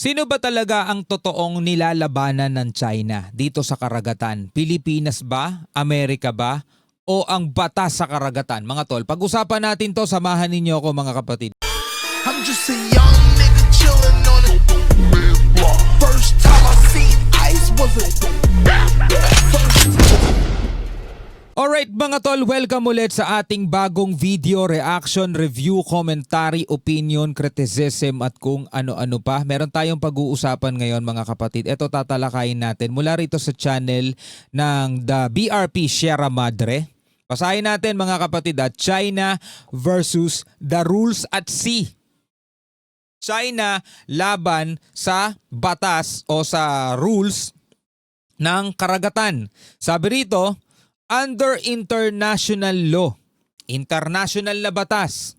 Sino ba talaga ang totoong nilalabanan ng China dito sa karagatan? Pilipinas ba? Amerika ba? O ang batas sa karagatan? Mga tol, pag-usapan natin to, samahan ninyo ako mga kapatid. I'm just a young nigga chillin' on it. First time I seen ice was a Alright mga tol, welcome ulit sa ating bagong video, reaction, review, commentary, opinion, criticism at kung ano-ano pa. Meron tayong pag-uusapan ngayon mga kapatid. Ito tatalakayin natin mula rito sa channel ng The BRP Sierra Madre. Basahin natin mga kapatid at China versus the rules at sea. China laban sa batas o sa rules ng karagatan. Sabi rito, under international law, international na batas,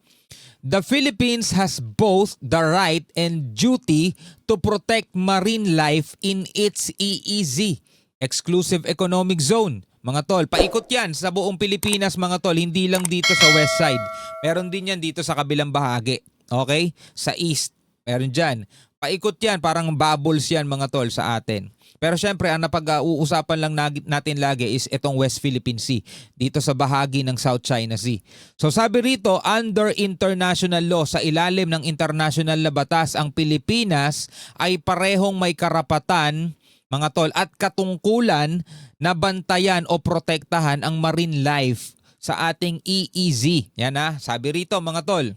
the Philippines has both the right and duty to protect marine life in its EEZ, Exclusive Economic Zone. Mga tol, paikot yan sa buong Pilipinas mga tol, hindi lang dito sa west side. Meron din yan dito sa kabilang bahagi. Okay? Sa east, meron dyan. Paikot yan, parang bubbles yan mga tol sa atin. Pero syempre, ang napag-uusapan lang natin lagi is itong West Philippine Sea, dito sa bahagi ng South China Sea. So sabi rito, under international law, sa ilalim ng international na batas, ang Pilipinas ay parehong may karapatan, mga tol, at katungkulan na bantayan o protektahan ang marine life sa ating EEZ. Yan ha, sabi rito mga tol,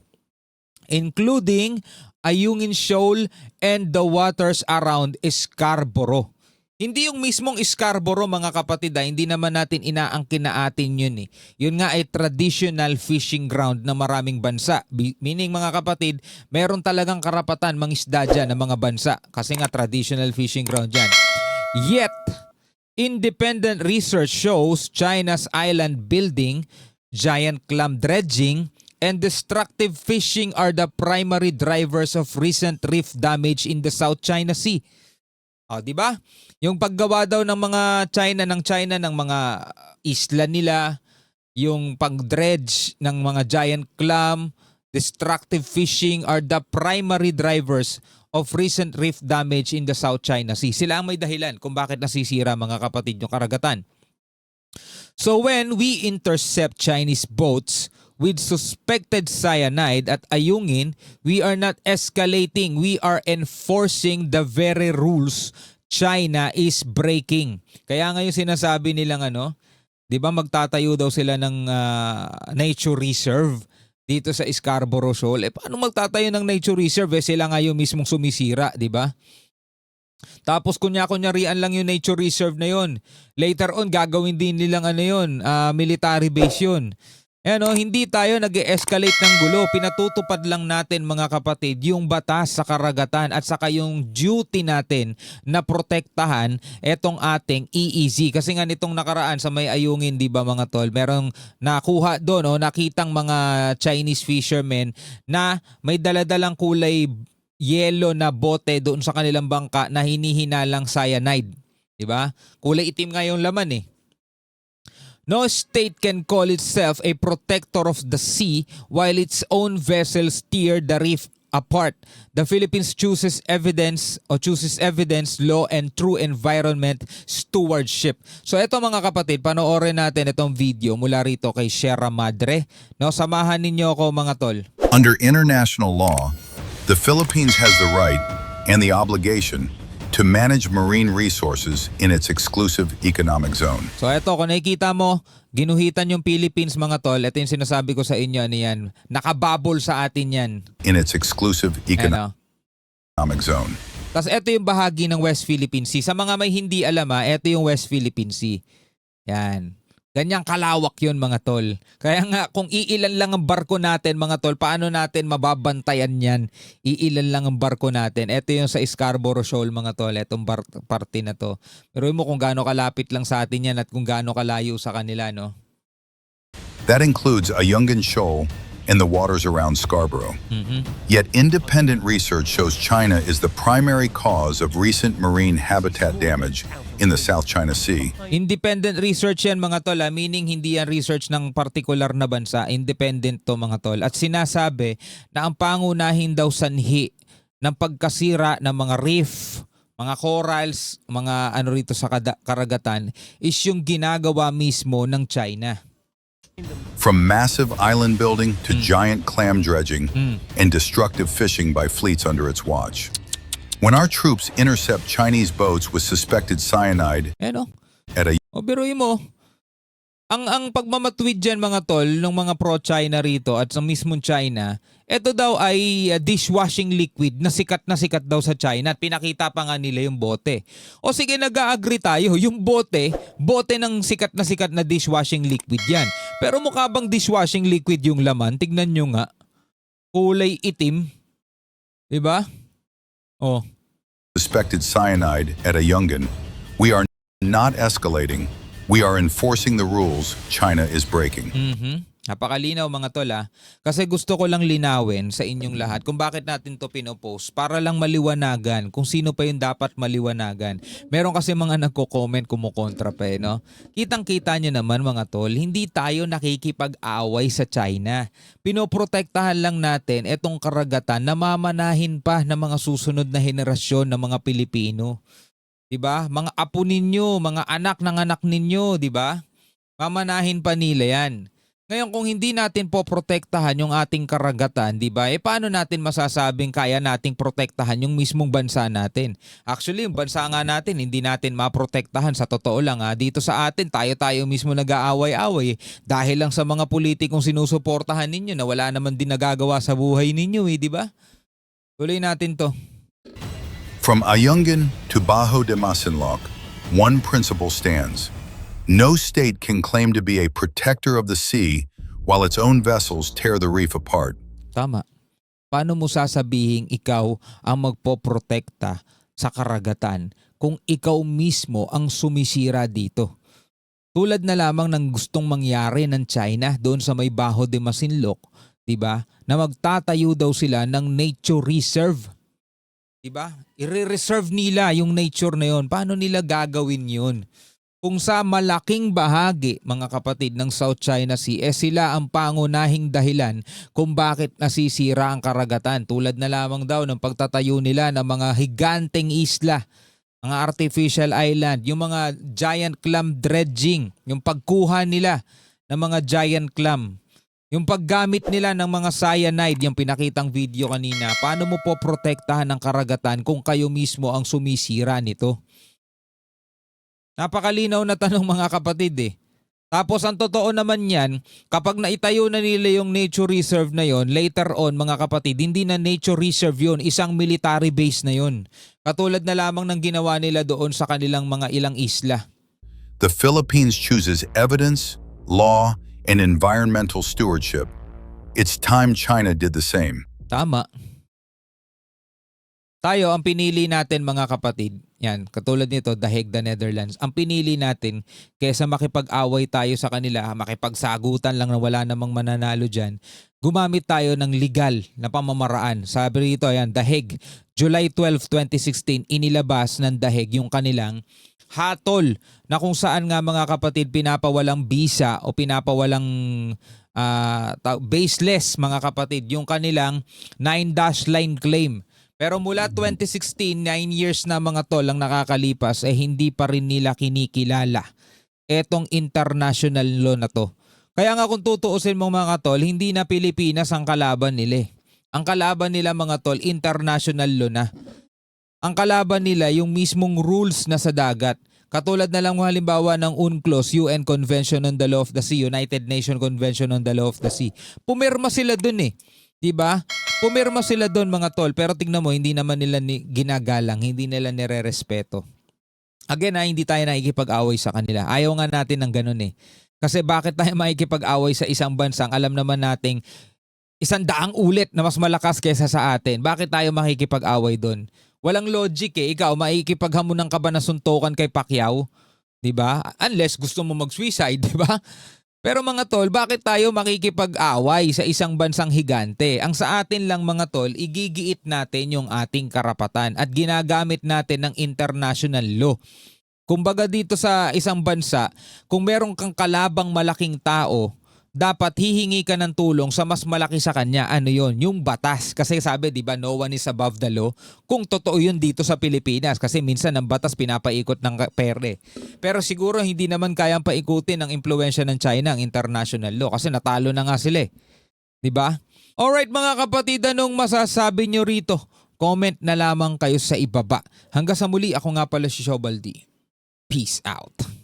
including Ayungin Shoal and the waters around Scarborough. Hindi yung mismong Scarborough mga kapatid, hindi naman natin inaangkin na atin yun eh. Yun nga ay traditional fishing ground ng maraming bansa. Meaning mga kapatid, meron talagang karapatan mangisda dyan ng mga bansa kasi nga traditional fishing ground dyan. Yet, independent research shows China's island building, giant clam dredging, and destructive fishing are the primary drivers of recent reef damage in the South China Sea. O, di ba? Yung paggawa daw ng mga China ng mga isla nila, yung pag-dredge ng mga giant clam, destructive fishing are the primary drivers of recent reef damage in the South China Sea. Sila ang may dahilan kung bakit nasisira mga kapatid yung karagatan. So when we intercept Chinese boats with suspected cyanide at Ayungin, we are not escalating. We are enforcing the very rules China is breaking. Kaya ngayon sinasabi nilang di ba magtatayo daw sila ng nature reserve dito sa Scarborough Shoal. Paano magtatayo ng nature reserve? Sila ngayon mismong sumisira, di ba? Tapos kunya-kunyarian lang yung nature reserve na yun. Later on, gagawin din nilang military base yun. Hindi tayo nag-escalate ng gulo. Pinatutupad lang natin mga kapatid yung batas sa karagatan at saka yung duty natin na protektahan etong ating EEZ. Kasi nga nitong nakaraan sa may Ayungin, di ba mga tol, merong nakuha doon nakitang mga Chinese fishermen na may daladalang kulay yellow na bote doon sa kanilang bangka na hinihinalang cyanide. Di ba? Kulay itim nga yung laman eh. No state can call itself a protector of the sea while its own vessels tear the reef apart. The Philippines chooses evidence, law, and true environment stewardship. So eto mga kapatid, panoorin natin itong video mula rito kay Sierra Madre. Samahan ninyo ako mga tol. Under international law, the Philippines has the right and the obligation to manage marine resources in its exclusive economic zone. So eto, kung nakikita mo, ginuhitan yung Philippines mga tol. Ito yung sinasabi ko sa inyo, yan. Nakabubble sa atin yan. In its exclusive economic zone. Tapos ito yung bahagi ng West Philippine Sea. Sa mga may hindi alam ito yung West Philippine Sea. Yan. Ganyang kalawak yun mga tol. Kaya nga kung iilan lang ang barko natin mga tol, paano natin mababantayan yan? Iilan lang ang barko natin. Ito yung sa Scarborough Shoal mga tol, itong parte na to. Pero mo kung gaano kalapit lang sa atin yan at kung gaano kalayo sa kanila, no? That includes Ayungin Shoal and the waters around Scarborough. Yet independent research shows China is the primary cause of recent marine habitat damage in the South China Sea. Independent research yan mga tol, meaning hindi yan research ng particular na bansa, independent to mga tol. At sinasabi na ang pangunahin daw sanhi ng pagkasira ng mga reef, mga corals, mga ano rito sa karagatan is yung ginagawa mismo ng China. From massive island building to giant clam dredging and destructive fishing by fleets under its watch. When our troops intercept Chinese boats with suspected cyanide Ano? at a O biruin mo, ang pagmamatwid dyan mga tol ng mga pro-China rito at sa mismong China, ito daw ay dishwashing liquid na sikat daw sa China at pinakita pa nga nila yung bote. O sige, nag-agree tayo, yung bote ng sikat na dishwashing liquid yan. Pero mukha bang dishwashing liquid yung laman? Tignan nyo nga, kulay itim. Diba? Oh. suspected cyanide at a Yungan, we are not escalating. We are enforcing the rules China is breaking. Napakalinaw mga tol kasi gusto ko lang linawin sa inyong lahat kung bakit natin to pinopost para lang maliwanagan kung sino pa yung dapat maliwanagan. Meron kasi mga nagko-comment kumukontra pa no? Kitang-kita nyo naman mga tol, hindi tayo nakikipag-away sa China. Pinoprotektahan lang natin itong karagatan na mamanahin pa ng mga susunod na henerasyon ng mga Pilipino. Diba? Mga apo ninyo, mga anak ng anak ninyo, diba? Mamanahin pa nila yan. Ngayon kung hindi natin poprotektahan yung ating karagatan, diba? Paano natin masasabing kaya nating protektahan yung mismong bansa natin? Actually, yung bansa nga natin, hindi natin maprotektahan sa totoo lang. Dito sa atin, tayo mismo nag-aaway-away dahil lang sa mga politikong sinusuportahan ninyo na wala naman din nagagawa sa buhay ninyo, diba? Tuloy natin to. From Ayungin to Bajo de Masinloc, one principle stands. No state can claim to be a protector of the sea while its own vessels tear the reef apart. Tama. Paano mo sasabihing ikaw ang magpoprotekta sa karagatan kung ikaw mismo ang sumisira dito? Tulad na lamang ng gustong mangyari ng China doon sa may Bajo de Masinloc, 'di ba? Na magtatayo daw sila ng nature reserve. 'Di ba? I-reserve nila yung nature na 'yon. Paano nila gagawin 'yon? Kung sa malaking bahagi, mga kapatid, ng South China Sea, sila ang pangunahing dahilan kung bakit nasisira ang karagatan. Tulad na lamang daw ng pagtatayo nila ng mga higanteng isla, mga artificial island, yung mga giant clam dredging, yung pagkuha nila ng mga giant clam, yung paggamit nila ng mga cyanide, yung pinakitang video kanina. Paano mo po protektahan ang karagatan kung kayo mismo ang sumisira nito? Napakalinaw na tanong mga kapatid Tapos ang totoo naman yan, kapag naitayo na nila yung nature reserve na yon, later on mga kapatid, hindi na nature reserve yon, isang military base na yon. Katulad na lamang ng ginawa nila doon sa kanilang mga ilang isla. The Philippines chooses evidence, law, and environmental stewardship. It's time China did the same. Tama. Tayo, ang pinili natin mga kapatid, yan, katulad nito, The Hague, the Netherlands, ang pinili natin kaysa makipag-away tayo sa kanila, makipagsagutan lang na wala namang mananalo dyan, gumamit tayo ng legal na pamamaraan. Sabi rito, yan, The Hague, July 12, 2016, inilabas ng The Hague yung kanilang hatol na kung saan nga mga kapatid pinapawalang visa o pinapawalang baseless mga kapatid yung kanilang 9-line claim. Pero mula 2016, 9 years na mga tol ang nakakalipas hindi pa rin nila kinikilala etong international law na to. Kaya nga kung tutuusin mo mga tol, hindi na Pilipinas ang kalaban nila. Ang kalaban nila mga tol, international law na. Ang kalaban nila yung mismong rules na sa dagat. Katulad na lang halimbawa ng UNCLOS, UN Convention on the Law of the Sea, United Nations Convention on the Law of the Sea. Pumirma sila dun Diba? Pumirma sila doon mga tol, pero tingnan mo, hindi naman nila ginagalang, hindi nila nire-respeto. Again hindi tayo nakikipag-away sa kanila. Ayaw nga natin ng ganun Kasi bakit tayo makikipag-away sa isang bansang alam naman nating 100 ulit na mas malakas kaysa sa atin? Bakit tayo makikipag-away doon? Walang logic Ikaw, makikipaghamunan ka ba na suntukan kay Pacquiao? Diba? Unless gusto mo mag-suicide, diba? Pero mga tol, bakit tayo makikipag-away sa isang bansang higante? Ang sa atin lang mga tol, igigiit natin yung ating karapatan at ginagamit natin ng international law. Kumbaga dito sa isang bansa, kung meron kang kalabang malaking tao, dapat hihingi ka ng tulong sa mas malaki sa kanya. Ano yon? Yung batas. Kasi sabi, di ba, no one is above the law. Kung totoo yun dito sa Pilipinas, kasi minsan ang batas pinapaikot ng pere. Pero siguro hindi naman kayang paikutin ng impluensya ng China ang international law kasi natalo na nga sila eh. Di ba? Alright mga kapatid, anong masasabi nyo rito? Comment na lamang kayo sa ibaba. Hanggang sa muli, ako nga pala si Shobaldi. Peace out.